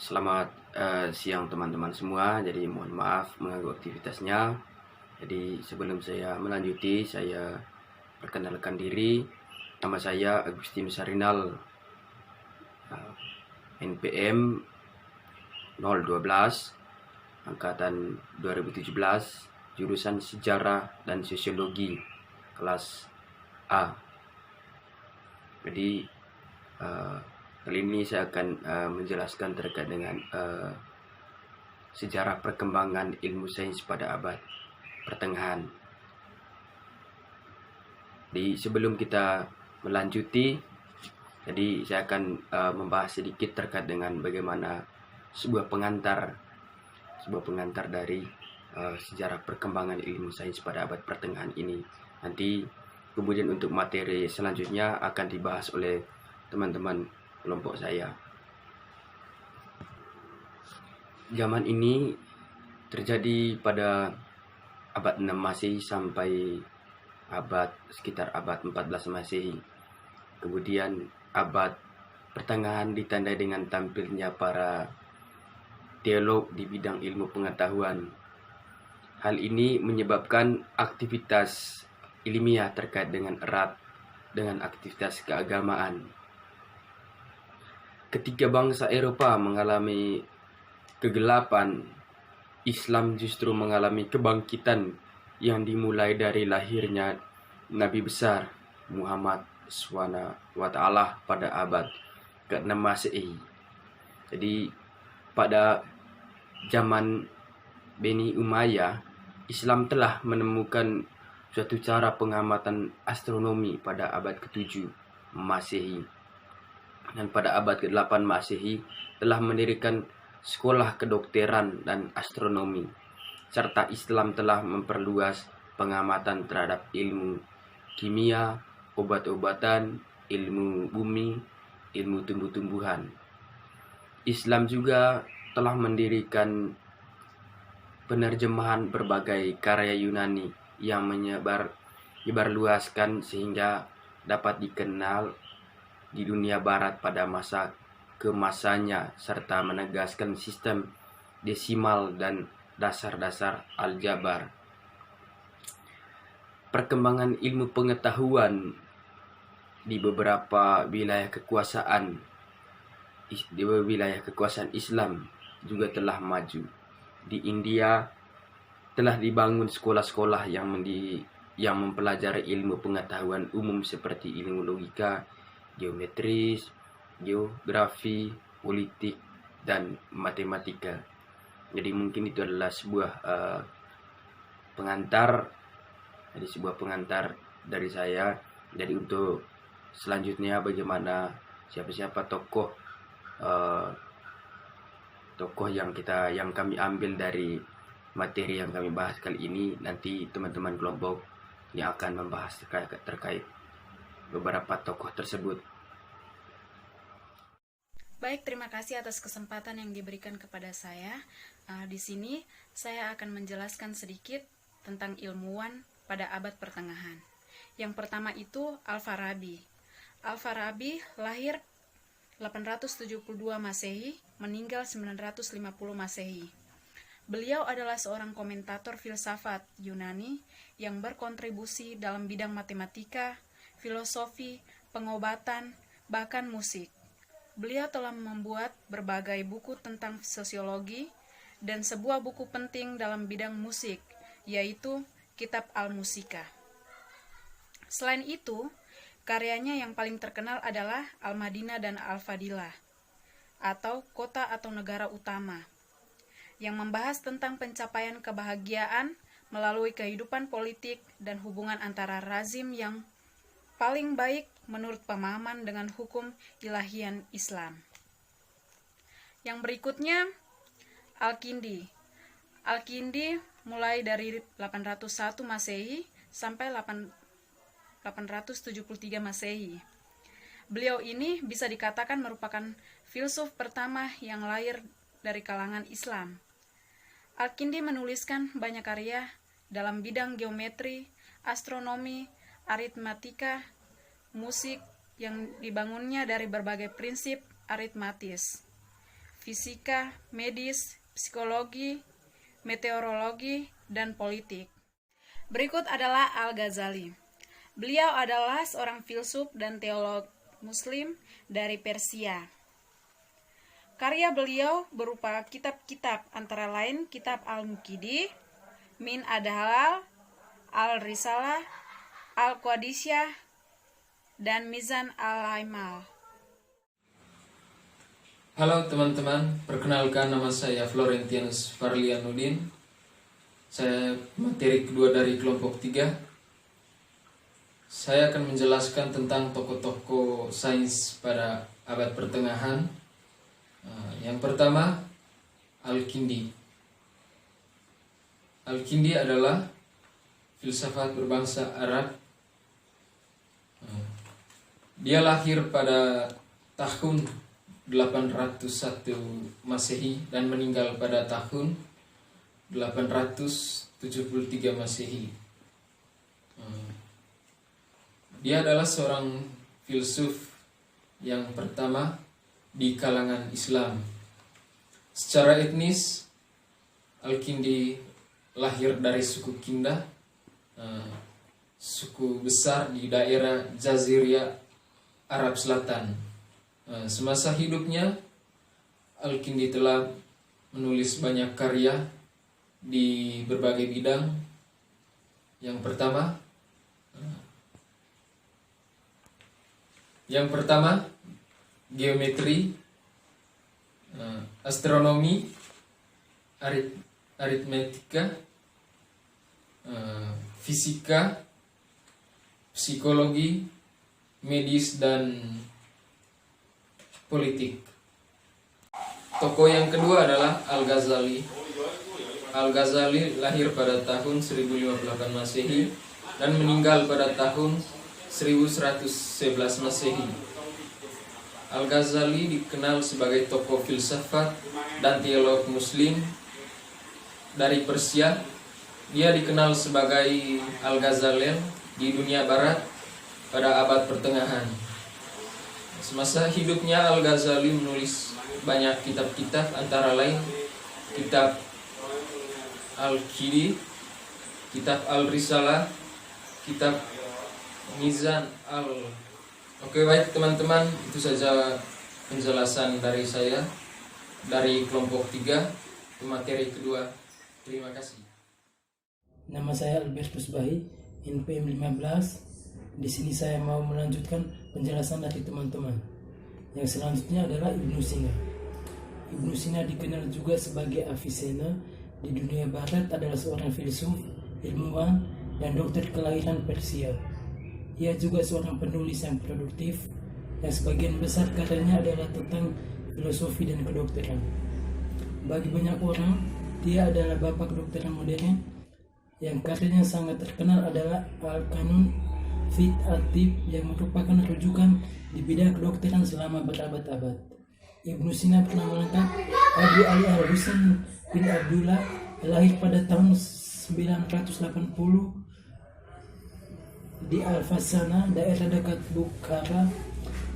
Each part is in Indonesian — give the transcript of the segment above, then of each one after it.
Selamat siang teman-teman semua. Jadi mohon maaf mengganggu aktivitasnya. Jadi sebelum saya melanjuti, saya perkenalkan diri. Nama saya Agustinus Sarinal, NPM 012, angkatan 2017, jurusan Sejarah dan Sosiologi, kelas A. Jadi kali ini saya akan menjelaskan terkait dengan sejarah perkembangan ilmu sains pada abad pertengahan. Jadi sebelum kita melanjuti, jadi saya akan membahas sedikit terkait dengan bagaimana sebuah pengantar dari sejarah perkembangan ilmu sains pada abad pertengahan ini. Nanti kemudian untuk materi selanjutnya akan dibahas oleh teman-teman kelompok saya. Zaman ini terjadi pada abad 6 Masehi sampai sekitar abad 14 Masehi. Kemudian abad pertengahan ditandai dengan tampilnya para teolog di bidang ilmu pengetahuan. Hal ini menyebabkan aktivitas ilmiah terkait dengan erat dengan aktivitas keagamaan. Ketika bangsa Eropa mengalami kegelapan, Islam justru mengalami kebangkitan yang dimulai dari lahirnya Nabi besar Muhammad SWT pada abad ke-6 Masehi. Jadi pada zaman Bani Umayyah, Islam telah menemukan suatu cara pengamatan astronomi pada abad ke-7 Masehi. Dan pada abad ke-8 Masehi telah mendirikan sekolah kedokteran dan astronomi, serta Islam telah memperluas pengamatan terhadap ilmu kimia, obat-obatan, ilmu bumi, ilmu tumbuh-tumbuhan. Islam juga telah mendirikan penerjemahan berbagai karya Yunani yang menyebarluaskan sehingga dapat dikenal di dunia barat pada masa kemasanya, serta menegaskan sistem desimal dan dasar-dasar aljabar. Perkembangan ilmu pengetahuan di beberapa wilayah kekuasaan Islam juga telah maju. Di India telah dibangun sekolah-sekolah yang mempelajari ilmu pengetahuan umum seperti ilmu logika, geometris, geografi, politik, dan matematika. Jadi mungkin itu adalah sebuah pengantar dari saya. Jadi untuk selanjutnya bagaimana siapa tokoh yang kami ambil dari materi yang kami bahas kali ini, nanti teman-teman kelompok yang akan membahas terkait beberapa tokoh tersebut. Baik, terima kasih atas kesempatan yang diberikan kepada saya. Di sini saya akan menjelaskan sedikit tentang ilmuwan pada abad pertengahan. Yang pertama itu Al-Farabi. Al-Farabi lahir 872 Masehi, meninggal 950 Masehi. Beliau adalah seorang komentator filsafat Yunani yang berkontribusi dalam bidang matematika, filosofi, pengobatan, bahkan musik. Beliau telah membuat berbagai buku tentang sosiologi dan sebuah buku penting dalam bidang musik, yaitu Kitab Al-Musika. Selain itu, karyanya yang paling terkenal adalah Al-Madinah dan Al-Fadilah, atau Kota atau Negara Utama, yang membahas tentang pencapaian kebahagiaan melalui kehidupan politik dan hubungan antara rezim yang paling baik menurut pemahaman dengan hukum ilahian Islam. Yang berikutnya, Al-Kindi. Al-Kindi mulai dari 801 Masehi sampai 873 Masehi. Beliau ini bisa dikatakan merupakan filsuf pertama yang lahir dari kalangan Islam. Al-Kindi menuliskan banyak karya dalam bidang geometri, astronomi, aritmatika, musik yang dibangunnya dari berbagai prinsip aritmatis. fisika, medis, psikologi, meteorologi, dan politik. Berikut adalah Al-Ghazali. Beliau adalah seorang filsuf dan teolog Muslim dari Persia. Karya beliau berupa kitab-kitab antara lain kitab Al-Muqiddi, Min Ad-Halal, Al-Risalah, Al-Qadisiyah, dan Mizan Al-Aimal. Halo teman-teman, perkenalkan nama saya Florentianus Farlianudin. Saya materi kedua dari kelompok 3. Saya akan menjelaskan tentang tokoh-tokoh sains pada abad pertengahan. Yang pertama, Al-Kindi. Al-Kindi adalah filsafat berbangsa Arab. Dia lahir pada tahun 801 Masehi dan meninggal pada tahun 873 Masehi. Dia adalah seorang filsuf yang pertama di kalangan Islam. Secara etnis, Al-Kindi lahir dari suku Kindah, suku besar di daerah Jaziriyah Arab Selatan. Semasa hidupnya, Al-Kindi telah menulis banyak karya di berbagai bidang. Yang pertama geometri, astronomi, aritmetika, fisika, psikologi, medis, dan politik. Tokoh yang kedua adalah Al-Ghazali. Al-Ghazali lahir pada tahun 1058 Masehi dan meninggal pada tahun 1111 Masehi. Al-Ghazali dikenal sebagai tokoh filsafat dan teolog Muslim dari Persia. Dia dikenal sebagai Al-Ghazali di dunia barat pada abad pertengahan. Semasa hidupnya, Al-Ghazali menulis banyak kitab-kitab, antara lain kitab Al-Kindi, kitab Al-Risalah, kitab Mizan Al. Oke, baik teman-teman, itu saja penjelasan dari saya dari kelompok 3 materi kedua. Terima kasih. Nama saya Albertus Bahi, NPM 15. Di sini saya mau melanjutkan penjelasan dari teman-teman. Yang selanjutnya adalah Ibnu Sina. Ibnu Sina dikenal juga sebagai Avicenna di dunia barat, adalah seorang filsuf, ilmuwan, dan dokter kelahiran Persia. Ia juga seorang penulis yang produktif, yang sebagian besar karyanya adalah tentang filosofi dan kedokteran. Bagi banyak orang, dia adalah bapak kedokteran modern. Yang karyanya sangat terkenal adalah Al-Qanun fi at-Tibb, yang merupakan rujukan di bidang kedokteran selama berabad-abad. Ibnu Sina bernama lengkap Abu Ali Al-Husain bin Abdullah, lahir pada tahun 980 di Al-Fasana, daerah dekat Bukhara,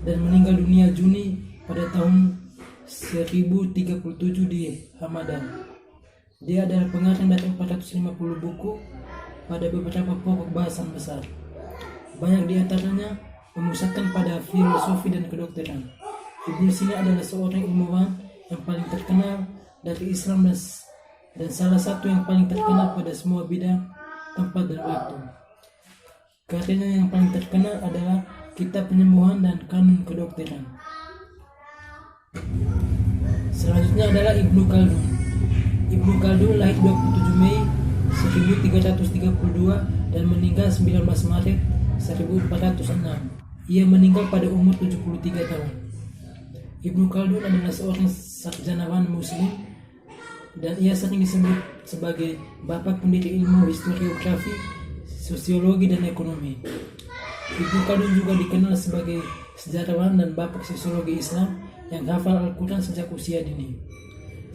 dan meninggal dunia Juni pada tahun 1037 di Hamadan. Dia adalah pengarang dari 450 buku pada beberapa pokok bahasan besar. Banyak di antaranya memusatkan pada filosofi dan kedokteran. Ibnu Sina adalah seorang ilmuwan yang paling terkenal dari Islam dan salah satu yang paling terkenal pada semua bidang, tempat, dan waktu. Karyanya yang paling terkenal adalah Kitab Penyembuhan dan Kanun Kedokteran. Selanjutnya adalah Ibnu Khaldun. Ibnu Khaldun lahir 27 Mei 1332 dan meninggal 19 Maret 1406. Ia meninggal pada umur 73 tahun. Ibnu Khaldun adalah seorang sarjanawan Muslim dan ia sering disebut sebagai bapak pendiri ilmu historiografi, sosiologi, dan ekonomi. Ibnu Khaldun juga dikenal sebagai sejarawan dan bapak sosiologi Islam yang hafal Al-Quran sejak usia dini.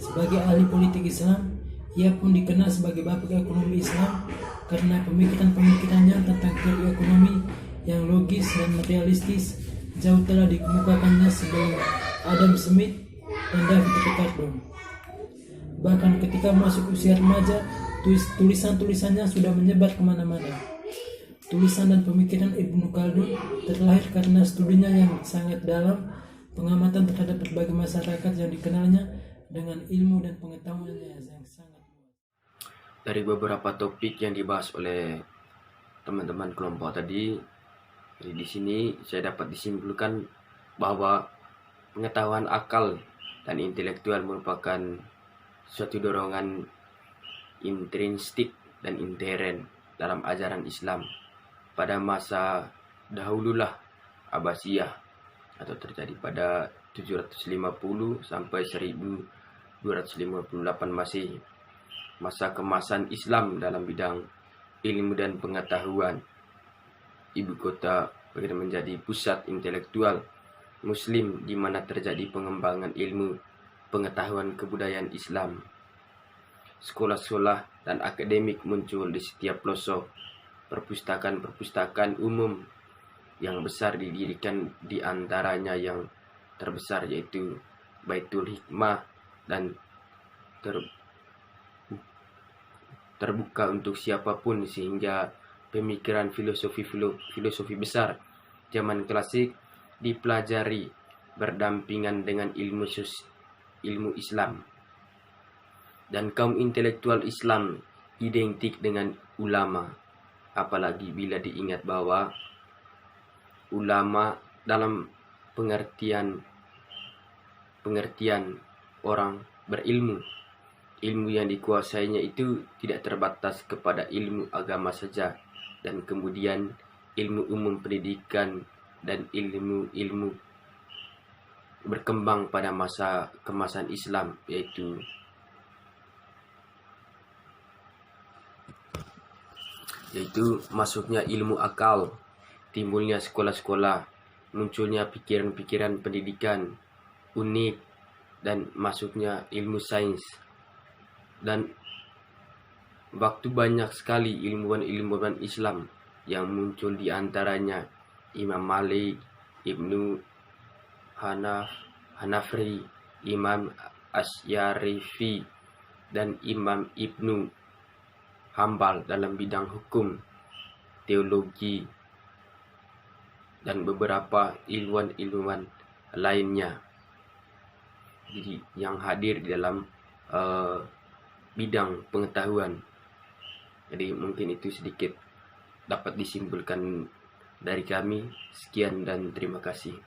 Sebagai ahli politik Islam, ia pun dikenal sebagai bapak ekonomi Islam karena pemikiran-pemikirannya tentang teori ekonomi yang logis dan realistis jauh telah dikemukakannya sebelum Adam Smith dan David Ricardo. Bahkan ketika masuk usia remaja, tulisan-tulisannya sudah menyebar kemana-mana. Tulisan dan pemikiran Ibnu Khaldun terlahir karena studinya yang sangat dalam, pengamatan terhadap berbagai masyarakat yang dikenalnya, dengan ilmu dan pengetahuannya yang sangat luas. Dari beberapa topik yang dibahas oleh teman-teman kelompok tadi, di sini saya dapat disimpulkan bahwa pengetahuan akal dan intelektual merupakan suatu dorongan intrinsik dan intern dalam ajaran Islam. Pada masa dahululah Abbasiyah atau terjadi pada 750 sampai 1258 Masehi, masa kemasan Islam dalam bidang ilmu dan pengetahuan. Ibu kota menjadi pusat intelektual Muslim di mana terjadi pengembangan ilmu, pengetahuan kebudayaan Islam. Sekolah-sekolah dan akademik muncul di setiap pelosok. Perpustakaan-perpustakaan umum yang besar didirikan, di antaranya yang terbesar yaitu Baitul Hikmah, dan terbuka untuk siapapun, sehingga pemikiran filosofi besar zaman klasik dipelajari berdampingan dengan ilmu Islam. Dan kaum intelektual Islam identik dengan ulama, apalagi bila diingat bahwa ulama dalam pengertian orang berilmu. Ilmu yang dikuasainya itu tidak terbatas kepada ilmu agama saja, dan kemudian ilmu umum pendidikan dan ilmu berkembang pada masa kemasan Islam, yaitu masuknya ilmu akal, timbulnya sekolah-sekolah, munculnya pikiran-pikiran pendidikan unik, dan masuknya ilmu sains. Dan waktu banyak sekali ilmuwan-ilmuwan Islam yang muncul, di antaranya Imam Malik, Ibnu Hanafri, Imam Asyarifi, dan Imam Ibnu Hambal dalam bidang hukum, teologi, dan beberapa ilmuwan-ilmuwan lainnya yang hadir di dalam bidang pengetahuan. Jadi mungkin itu sedikit dapat disimpulkan dari kami. Sekian dan terima kasih.